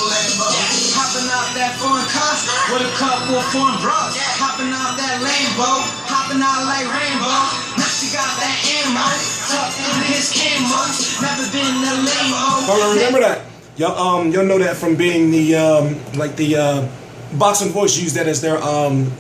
Lambo. Hopping out that foreign car with a couple of foreign bros. Hopping out that Lambo, hopping out like Rainbow. Now she got that ammo, tucked in his camo. Never been the lame-o. Oh, remember that. Y'all know that from being the Boxing Voice used that as their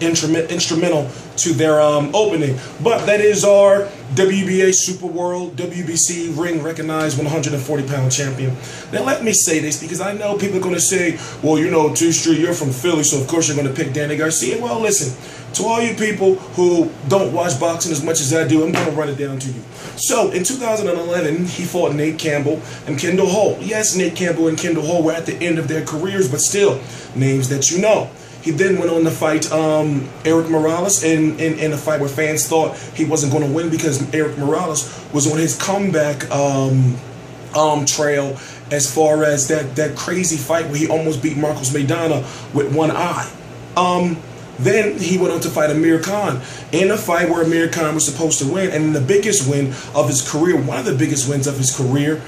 instrumental to their opening. But that is our WBA Super World WBC ring recognized 140-pound champion. Now let me say this, because I know people are going to say, well, you know, T-Street, you're from Philly, so of course you're going to pick Danny Garcia. Well, listen, to all you people who don't watch boxing as much as I do, I'm going to run it down to you. So in 2011, he fought Nate Campbell and Kendall Holt. Yes, Nate Campbell and Kendall Holt were at the end of their careers, but still, names that you know. He then went on to fight Eric Morales in a fight where fans thought he wasn't going to win because Eric Morales was on his comeback trail as far as that crazy fight where he almost beat Marcos Maidana with one eye. Then he went on to fight Amir Khan in a fight where Amir Khan was supposed to win, and the biggest win of his career, one of the biggest wins of his career,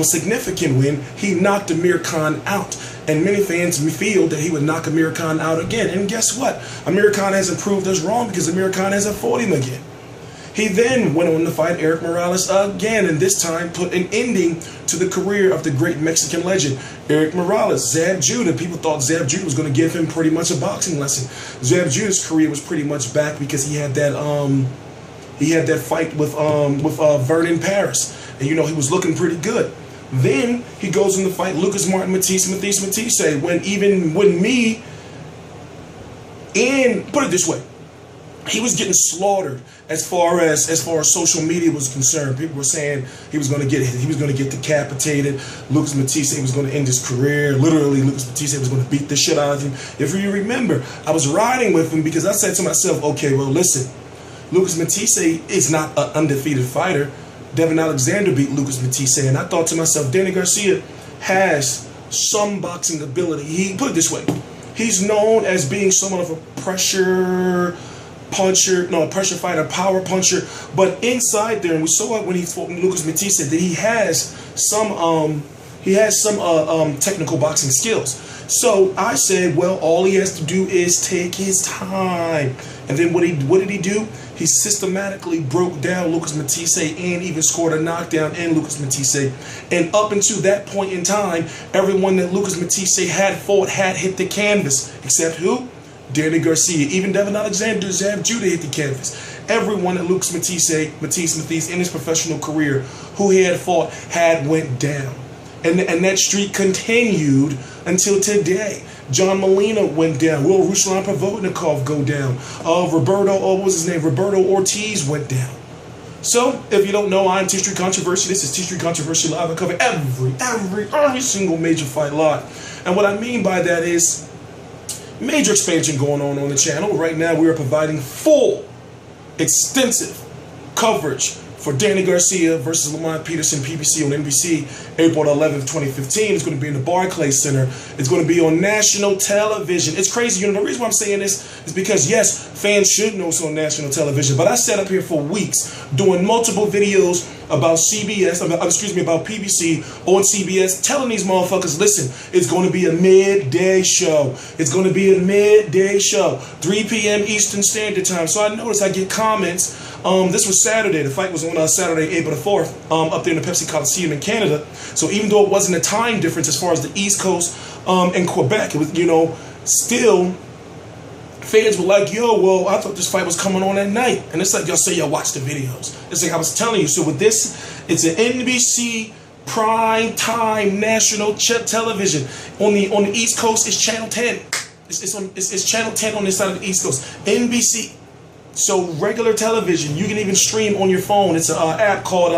significant win, he knocked Amir Khan out. And many fans feel that he would knock Amir Khan out again. And guess what? Amir Khan hasn't proved us wrong because Amir Khan hasn't fought him again. He then went on to fight Eric Morales again, and this time put an ending to the career of the great Mexican legend, Eric Morales. Zab Judah, people thought Zab Judah was going to give him pretty much a boxing lesson. Zab Judah's career was pretty much back because he had that fight with Vernon Paris, and you know he was looking pretty good. Then he goes in to fight Lucas Martin Matisse. When me, and put it this way, he was getting slaughtered as far as social media was concerned. People were saying he was going to get decapitated. Lucas Matisse was going to end his career. Literally, Lucas Matisse was going to beat the shit out of him. If you remember, I was riding with him because I said to myself, okay, well, listen, Lucas Matisse is not an undefeated fighter. Devin Alexander beat Lucas Matisse, and I thought to myself, Danny Garcia has some boxing ability. He put it this way, he's known as being somewhat of a pressure fighter, power puncher, but inside there, and we saw it when he fought Lucas Matisse, that he has some technical boxing skills. So I said, well, all he has to do is take his time. And then what did he do? He systematically broke down Lucas Matisse and even scored a knockdown in Lucas Matisse. And up until that point in time, everyone that Lucas Matisse had fought had hit the canvas. Except who? Danny Garcia. Even Devin Alexander, Zab Judah hit the canvas. Everyone that Lucas Matisse in his professional career who he had fought had went down. And that streak continued until today. John Molina went down. Will Ruslan Provodnikov go down. Roberto Ortiz went down. So, if you don't know, I'm T-Street Controversy. This is T-Street Controversy Live. I cover every single major fight live. And what I mean by that is major expansion going on the channel. Right now, we are providing full, extensive coverage for Danny Garcia versus Lamont Peterson PBC on NBC, April 11th, 2015. It's going to be in the Barclays Center. It's going to be on national television. It's crazy. You know, the reason why I'm saying this is because, yes, fans should know it's on national television, but I sat up here for weeks doing multiple videos about about PBC on CBS, telling these motherfuckers, listen, it's going to be a midday show. It's going to be a midday show, 3 p.m. Eastern Standard Time. So I noticed I get comments. This was Saturday. The fight was on Saturday, April the 4th, up there in the Pepsi Coliseum in Canada. So even though it wasn't a time difference as far as the East Coast and Quebec, it was, you know, still fans were like, yo, well, I thought this fight was coming on at night. And it's like, y'all say y'all watch the videos. It's like I was telling you. So with this, it's an NBC prime time national television. On the East Coast, it's Channel 10. It's Channel 10 on this side of the East Coast. NBC. So regular television, you can even stream on your phone. It's an app called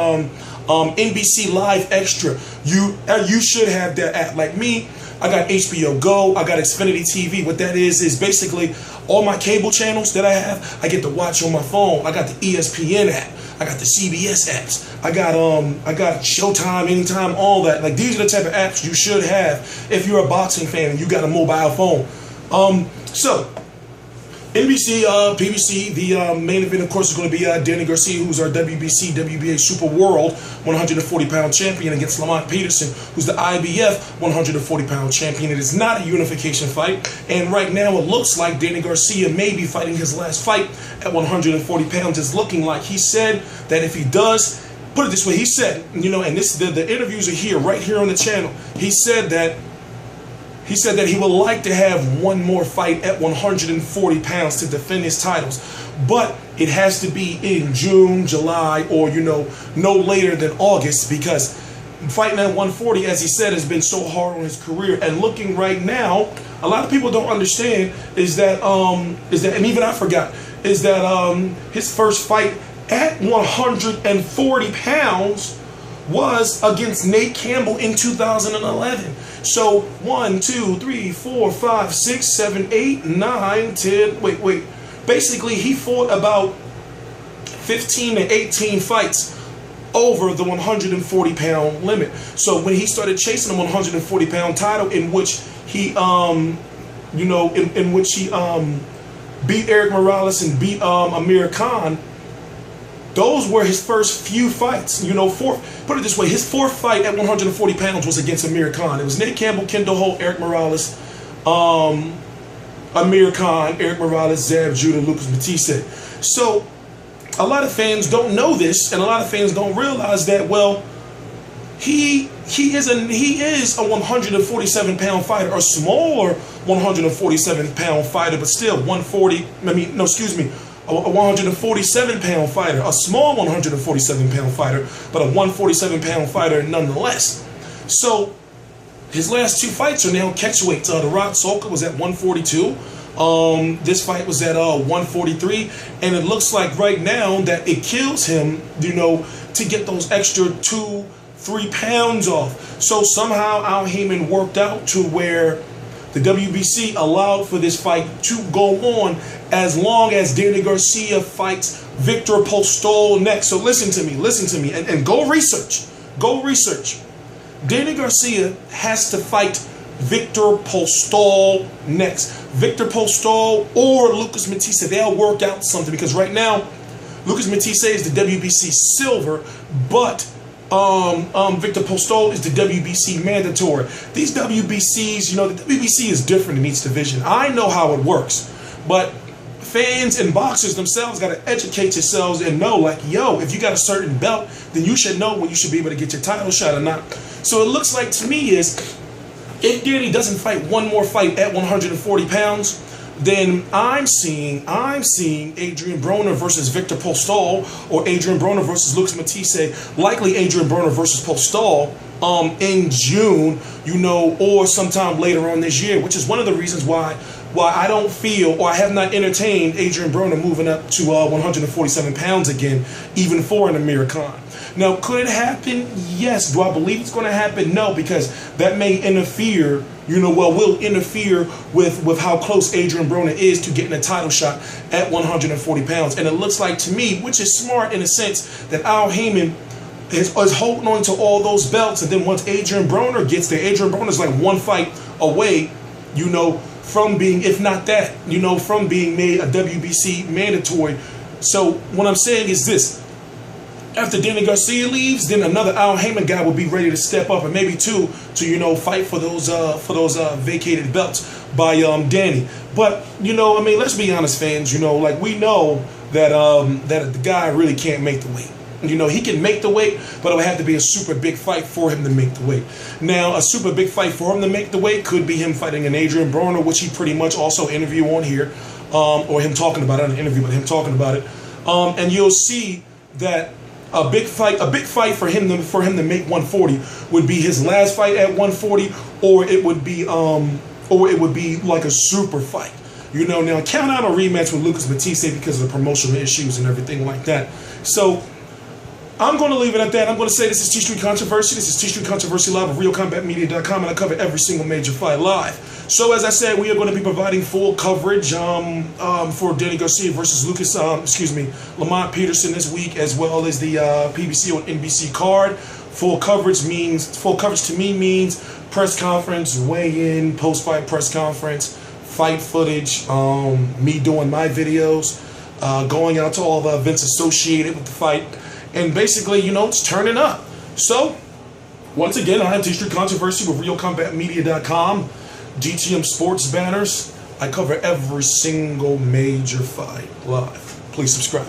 NBC Live Extra. You should have that app. Like me, I got HBO Go, I got Xfinity TV. What that is basically all my cable channels that I have, I get to watch on my phone. I got the ESPN app, I got the CBS apps, I got Showtime, Anytime, all that. Like, these are the type of apps you should have if you're a boxing fan and you got a mobile phone. So NBC, PBC, the main event, of course, is going to be Danny Garcia, who's our WBC, WBA Super World 140-pound champion, against Lamont Peterson, who's the IBF 140-pound champion. It is not a unification fight, and right now it looks like Danny Garcia may be fighting his last fight at 140 pounds. It's looking like. He said that if he does, put it this way, he said, you know, and this the interviews are here, right here on the channel. He said that he would like to have one more fight at 140 pounds to defend his titles. But it has to be in June, July, or, you know, no later than August, because fighting at 140, as he said, has been so hard on his career. And looking right now, a lot of people don't understand is that, and even I forgot, is that his first fight at 140 pounds was against Nate Campbell in 2011. So 1, 2, 3, 4, 5, 6, 7, 8, 9, 10. Wait. Basically, he fought about 15 to 18 fights over the 140-pound limit. So when he started chasing the 140-pound title, in which he, in which he beat Eric Morales and beat Amir Khan, those were his first few fights. You know, put it this way, his fourth fight at 140 pounds was against Amir Khan. It was Nate Campbell, Kendall Holt, Eric Morales, Amir Khan, Eric Morales, Zab Judah, Lucas Matisse. So a lot of fans don't know this, and a lot of fans don't realize that, well, he is a 147-pound fighter, a smaller 147-pound fighter, but still a 147-pound fighter, a small 147-pound fighter, but a 147-pound fighter nonetheless. So his last two fights are now catchweights. The Rock Soka was at 142. This fight was at 143, and it looks like right now that it kills him, you know, to get those extra 2-3 pounds off. So somehow Al Haymon worked out to where the WBC allowed for this fight to go on as long as Danny Garcia fights Viktor Postol next. So listen to me, and go research. Danny Garcia has to fight Viktor Postol next. Viktor Postol or Lucas Matisse, they'll work out something, because right now Lucas Matisse is the WBC silver, but Viktor Postol is the WBC mandatory. These WBCs, you know, the WBC is different in each division. I know how it works, but fans and boxers themselves got to educate yourselves and know, like, yo, if you got a certain belt, then you should know when you should be able to get your title shot or not. So it looks like to me is, if Danny doesn't fight one more fight at 140 pounds, then I'm seeing Adrian Broner versus Viktor Postol, or Adrian Broner versus Lucas Matisse, likely Adrian Broner versus Postol in June, you know, or sometime later on this year, which is one of the reasons why I don't feel, or I have not entertained Adrian Broner moving up to 147 pounds again, even for an Amir Khan. Now, could it happen? Yes. Do I believe it's going to happen? No, because that may interfere, you know, will interfere with how close Adrian Broner is to getting a title shot at 140 pounds. And it looks like to me, which is smart in a sense, that Al Haymon is holding on to all those belts. And then once Adrian Broner gets there, Adrian Broner is like one fight away, you know, from being, if not that, you know, from being made a WBC mandatory. So what I'm saying is this: after Danny Garcia leaves, then another Al Haymon guy will be ready to step up, and maybe two to, you know, fight for those vacated belts by Danny. But, you know, I mean, let's be honest, fans. You know, like, we know that that the guy really can't make the weight. You know, he can make the weight, but it would have to be a super big fight for him to make the weight. Now, a super big fight for him to make the weight could be him fighting an Adrian Broner, which he pretty much also interview on here, or him talking about it, not an interview, but him talking about it. And you'll see that a big fight for him to make 140 would be his last fight at 140, or it would be like a super fight. You know, now count out a rematch with Lucas Matisse because of the promotional issues and everything like that. So I'm going to leave it at that. I'm going to say this is T Street Controversy. This is T Street Controversy Live of RealCombatMedia.com, and I cover every single major fight live. So as I said, we are going to be providing full coverage for Danny Garcia versus Lamont Peterson this week, as well as the PBC on NBC card. Full coverage to me means press conference, weigh-in, post-fight press conference, fight footage, me doing my videos, going out to all the events associated with the fight, and basically, you know, it's turning up. So, once again, I am T-Street Controversy with RealCombatMedia.com, DTM Sports Banners. I cover every single major fight live. Please subscribe.